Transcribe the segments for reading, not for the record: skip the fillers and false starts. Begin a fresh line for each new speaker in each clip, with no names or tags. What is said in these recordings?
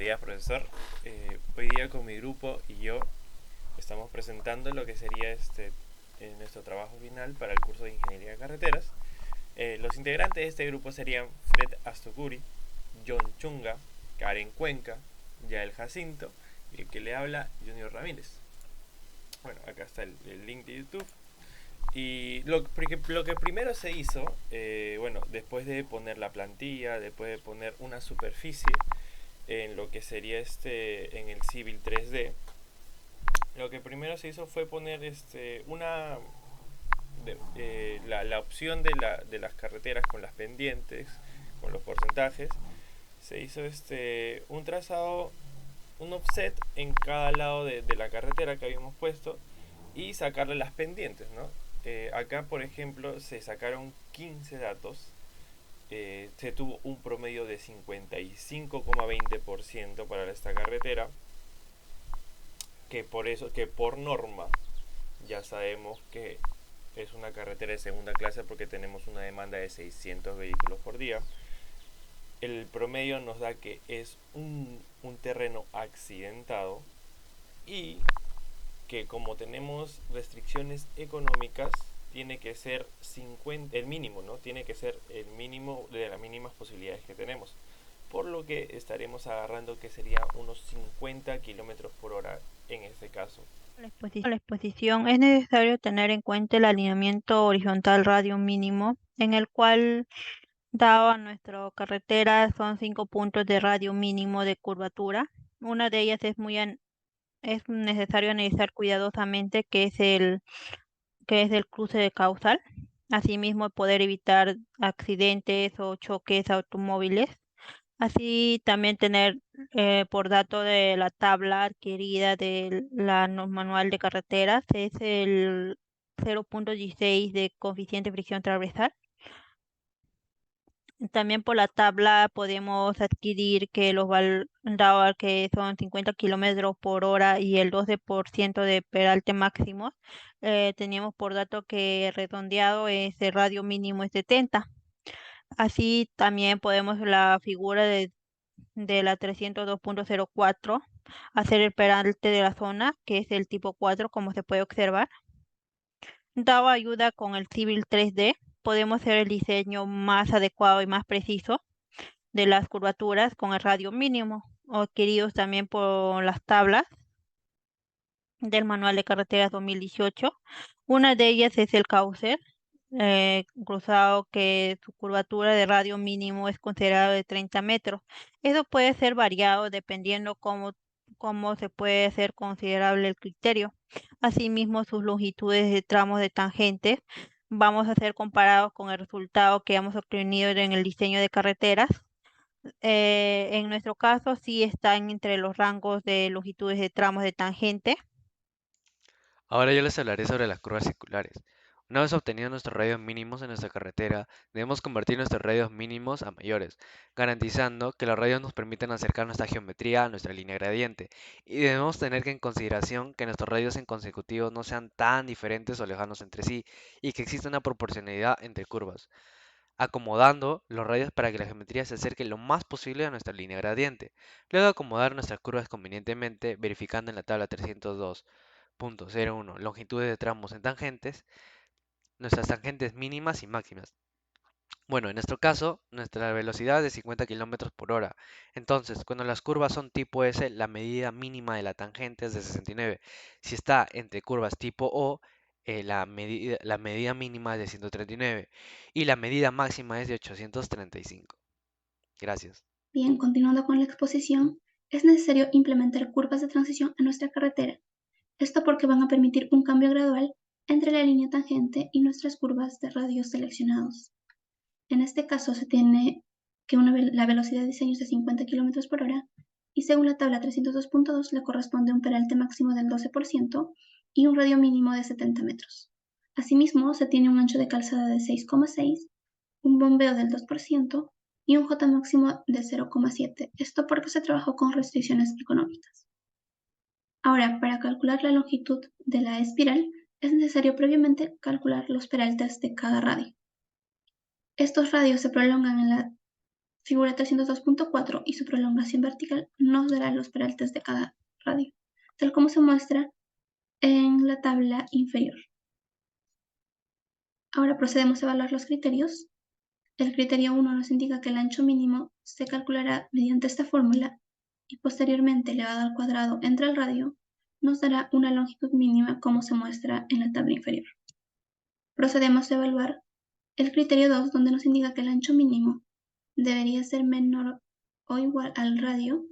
días, profesor. Hoy día con mi grupo y yo estamos presentando lo que sería nuestro trabajo final para el curso de Ingeniería de Carreteras. Los integrantes de este grupo serían Fred Astocuri, John Chunga, Karen Cuenca, Yael Jacinto y el que le habla, Junior Ramírez. Bueno, acá está el link de YouTube. Y lo que primero se hizo, bueno, después de poner la plantilla, después de poner una superficie en lo que sería en el Civil 3D, lo que primero se hizo fue poner la opción de las carreteras con las pendientes, con los porcentajes. Se hizo un trazado, un offset en cada lado de la carretera que habíamos puesto y sacarle las pendientes, ¿no? Acá, por ejemplo, se sacaron 15 datos. Se tuvo un promedio de 55,20% para esta carretera, que por norma ya sabemos que es una carretera de segunda clase porque tenemos una demanda de 600 vehículos por día. El promedio nos da que es un terreno accidentado y que como tenemos restricciones económicas tiene que ser 50, el mínimo, ¿no? Tiene que ser el mínimo de las mínimas posibilidades que tenemos. Por lo que estaremos agarrando que sería unos 50 kilómetros por hora en este caso.
La exposición es necesario tener en cuenta el alineamiento horizontal radio mínimo, en el cual, dado a nuestra carretera, son 5 puntos de radio mínimo de curvatura. Una de ellas es necesario analizar cuidadosamente, que es el cruce de causal. Asimismo, poder evitar accidentes o choques automóviles. Así también tener por dato de la tabla adquirida del manual de carreteras, es el 0.16 de coeficiente de fricción transversal. También por la tabla podemos adquirir que dado que son 50 kilómetros por hora y el 12% de peralte máximo, teníamos por dato que redondeado el radio mínimo es 70. Así también podemos la figura de la 302.04 hacer el peralte de la zona, que es el tipo 4, como se puede observar. Dado ayuda con el Civil 3D, podemos hacer el diseño más adecuado y más preciso de las curvaturas con el radio mínimo, adquiridos también por las tablas del Manual de Carreteras 2018. Una de ellas es el Causer cruzado, que su curvatura de radio mínimo es considerado de 30 metros. Eso puede ser variado dependiendo cómo se puede hacer considerable el criterio. Asimismo, sus longitudes de tramos de tangentes vamos a ser comparados con el resultado que hemos obtenido en el diseño de carreteras. En nuestro caso, sí están entre los rangos de longitudes de tramos de tangente.
Ahora yo les hablaré sobre las curvas circulares. Una vez obtenidos nuestros radios mínimos en nuestra carretera, debemos convertir nuestros radios mínimos a mayores, garantizando que los radios nos permitan acercar nuestra geometría a nuestra línea gradiente, y debemos tener en consideración que nuestros radios en consecutivo no sean tan diferentes o lejanos entre sí, y que exista una proporcionalidad entre curvas, acomodando los radios para que la geometría se acerque lo más posible a nuestra línea gradiente. Luego acomodar nuestras curvas convenientemente, verificando en la tabla 302.01 longitudes de tramos en tangentes, nuestras tangentes mínimas y máximas. Bueno, en nuestro caso, nuestra velocidad es de 50 kilómetros por hora. Entonces, cuando las curvas son tipo S, la medida mínima de la tangente es de 69. Si está entre curvas tipo O, la medida mínima es de 139 y la medida máxima es de 835. Gracias.
Bien, continuando con la exposición, es necesario implementar curvas de transición a nuestra carretera. Esto porque van a permitir un cambio gradual entre la línea tangente y nuestras curvas de radios seleccionados. En este caso se tiene que la velocidad de diseño es de 50 km por hora y según la tabla 302.2 le corresponde un peralte máximo del 12% y un radio mínimo de 70 metros. Asimismo, se tiene un ancho de calzada de 6,6, un bombeo del 2% y un J máximo de 0,7. Esto porque se trabajó con restricciones económicas. Ahora, para calcular la longitud de la espiral, es necesario previamente calcular los peraltes de cada radio. Estos radios se prolongan Figura 302.4 y su prolongación vertical nos dará los peraltes de cada radio, tal como se muestra en la tabla inferior. Ahora procedemos a evaluar los criterios. El criterio 1 nos indica que el ancho mínimo se calculará mediante esta fórmula y posteriormente elevado al cuadrado entre el radio nos dará una longitud mínima como se muestra en la tabla inferior. Procedemos a evaluar el criterio 2, donde nos indica que el ancho mínimo debería ser menor o igual al radio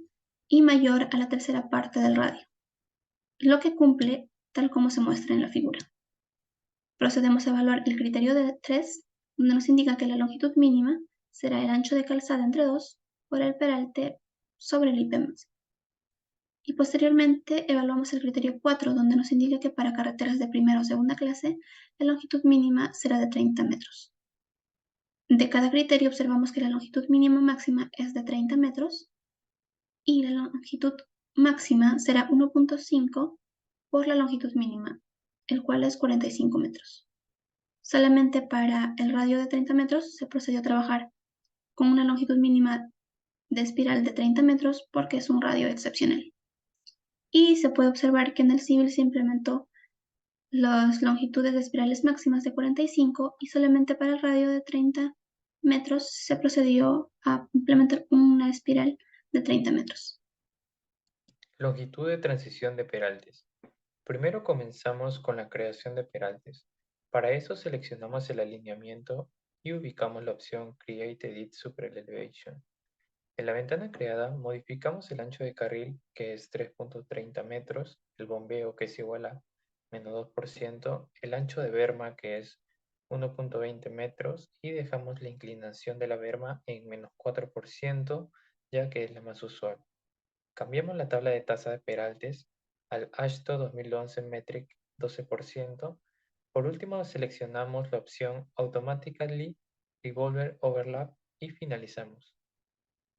y mayor a la tercera parte del radio, lo que cumple tal como se muestra en la figura. Procedemos a evaluar el criterio 3, donde nos indica que la longitud mínima será el ancho de calzada entre 2 por el peralte sobre el IP máximo. Y posteriormente evaluamos el criterio 4, donde nos indica que para carreteras de primera o segunda clase, la longitud mínima será de 30 metros. De cada criterio observamos que la longitud mínima máxima es de 30 metros y la longitud máxima será 1.5 por la longitud mínima, el cual es 45 metros. Solamente para el radio de 30 metros se procedió a trabajar con una longitud mínima de espiral de 30 metros porque es un radio excepcional. Y se puede observar que en el civil se implementó las longitudes de espirales máximas de 45 y solamente para el radio de 30 metros se procedió a implementar una espiral de 30 metros.
Longitud de transición de peraltes. Primero comenzamos con la creación de peraltes. Para eso seleccionamos el alineamiento y ubicamos la opción Create Edit Super Elevation. En la ventana creada modificamos el ancho de carril, que es 3.30 metros, el bombeo, que es igual a menos 2%, el ancho de berma, que es 1.20 metros, y dejamos la inclinación de la berma en menos 4%, ya que es la más usual. Cambiamos la tabla de tasa de peraltes al AASHTO 2011 Metric 12%. Por último, seleccionamos la opción Automatically Revolver Overlap y finalizamos.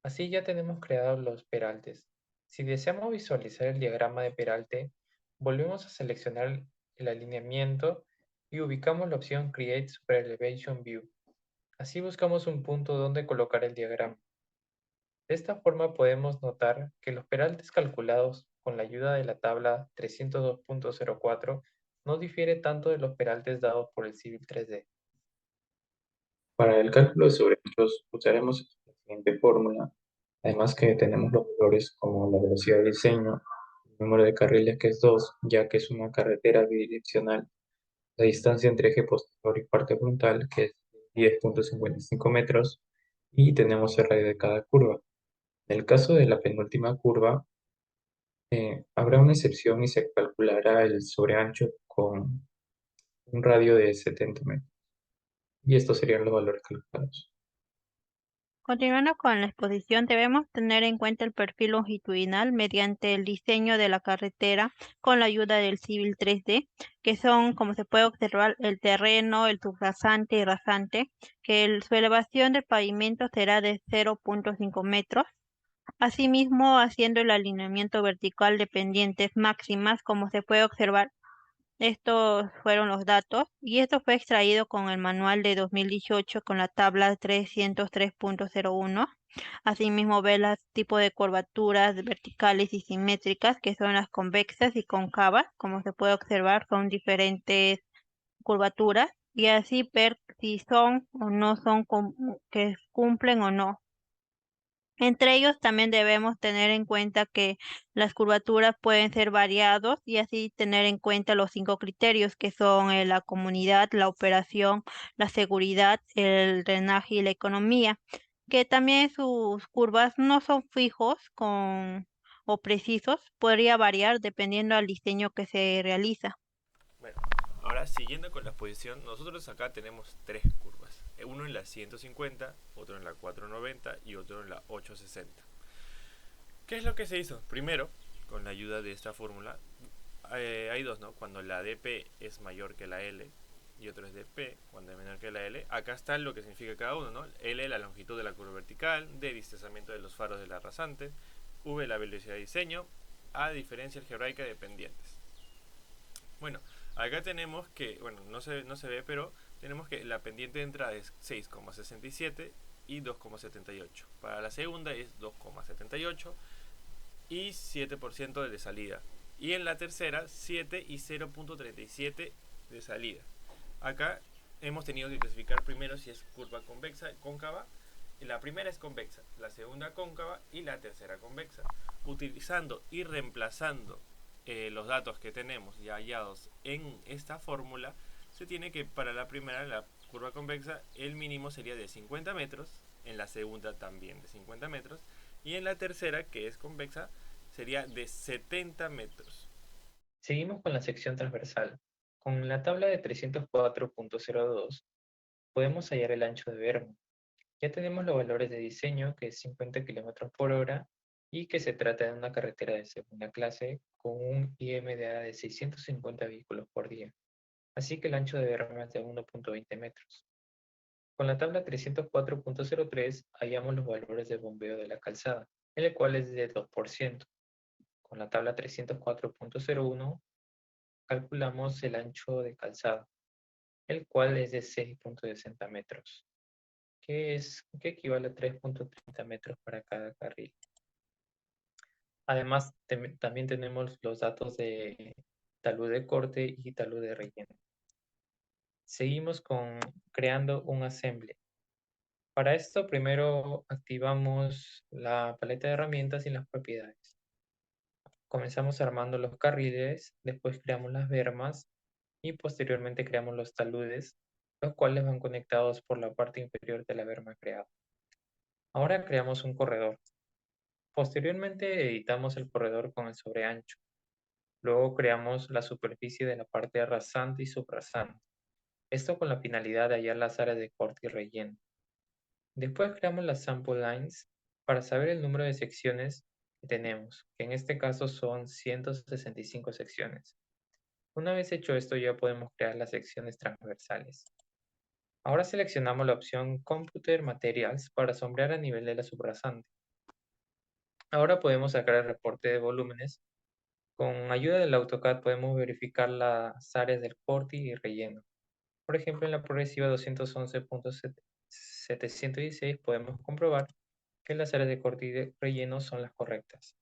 Así ya tenemos creados los peraltes. Si deseamos visualizar el diagrama de peralte, volvemos a seleccionar el alineamiento y ubicamos la opción Create Super Elevation View. Así buscamos un punto donde colocar el diagrama. De esta forma podemos notar que los peraltes calculados con la ayuda de la tabla 302.04 no difiere tanto de los peraltes dados por el Civil 3D.
Para el cálculo de sobreanchos usaremos la siguiente fórmula, además que tenemos los valores como la velocidad de diseño, el número de carriles que es 2, ya que es una carretera bidireccional, la distancia entre eje posterior y parte frontal, que es 10.55 metros, y tenemos el radio de cada curva. En el caso de la penúltima curva, habrá una excepción y se calculará el sobreancho con un radio de 70 metros. Y estos serían los valores calculados.
Continuando con la exposición, debemos tener en cuenta el perfil longitudinal mediante el diseño de la carretera con la ayuda del Civil 3D, que son, como se puede observar, el terreno, el subrasante y rasante, que su elevación del pavimento será de 0.5 metros. Asimismo, haciendo el alineamiento vertical de pendientes máximas, como se puede observar, estos fueron los datos y esto fue extraído con el manual de 2018 con la tabla 303.01. Asimismo, ve los tipos de curvaturas verticales y simétricas, que son las convexas y cóncavas, como se puede observar, son diferentes curvaturas y así ver si son o no son que cumplen o no. Entre ellos también debemos tener en cuenta que las curvaturas pueden ser variados y así tener en cuenta los 5 criterios que son la comunidad, la operación, la seguridad, el drenaje y la economía, que también sus curvas no son fijos o precisos, podría variar dependiendo del diseño que se realiza.
Bueno, ahora siguiendo con la exposición, nosotros acá tenemos tres curvas. Uno en la 150, otro en la 490 y otro en la 860. ¿Qué es lo que se hizo? Primero, con la ayuda de esta fórmula, hay dos, ¿no? Cuando la DP es mayor que la L y otro es DP cuando es menor que la L. Acá está lo que significa cada uno, ¿no? L, la longitud de la curva vertical, D, distanciamiento de los faros de la rasante, V, la velocidad de diseño, A, diferencia algebraica de pendientes. Bueno, acá tenemos que, bueno, no se ve, pero tenemos que la pendiente de entrada es 6,67 y 2,78. Para la segunda es 2,78 y 7% de salida. Y en la tercera 7 y 0,37 de salida. Acá hemos tenido que clasificar primero si es curva convexa, cóncava. La primera es convexa, la segunda cóncava y la tercera convexa. Utilizando y reemplazando los datos que tenemos ya hallados en esta fórmula, se tiene que para la primera, la curva convexa, el mínimo sería de 50 metros, en la segunda también de 50 metros, y en la tercera, que es convexa, sería de 70 metros.
Seguimos con la sección transversal. Con la tabla de 304.02 podemos hallar el ancho de berma. Ya tenemos los valores de diseño, que es 50 km por hora, y que se trata de una carretera de segunda clase con un IMDA de 650 vehículos por día. Así que el ancho de berma es de 1.20 metros. Con la tabla 304.03 hallamos los valores de bombeo de la calzada, el cual es de 2%. Con la tabla 304.01 calculamos el ancho de calzada, el cual es de 6.60 metros, que equivale a 3.30 metros para cada carril. Además, también tenemos los datos de talud de corte y talud de relleno. Seguimos creando un assembly. Para esto, primero activamos la paleta de herramientas y las propiedades. Comenzamos armando los carriles, después creamos las bermas y posteriormente creamos los taludes, los cuales van conectados por la parte inferior de la berma creada. Ahora creamos un corredor. Posteriormente editamos el corredor con el sobreancho. Luego creamos la superficie de la parte rasante y subrasante. Esto con la finalidad de hallar las áreas de corte y relleno. Después creamos las sample lines para saber el número de secciones que tenemos, que en este caso son 165 secciones. Una vez hecho esto ya podemos crear las secciones transversales. Ahora seleccionamos la opción Computer Materials para sombrear a nivel de la subrasante. Ahora podemos sacar el reporte de volúmenes. Con ayuda del AutoCAD podemos verificar las áreas del corte y relleno. Por ejemplo, en la progresiva 211.716 podemos comprobar que las áreas de corte y de relleno son las correctas.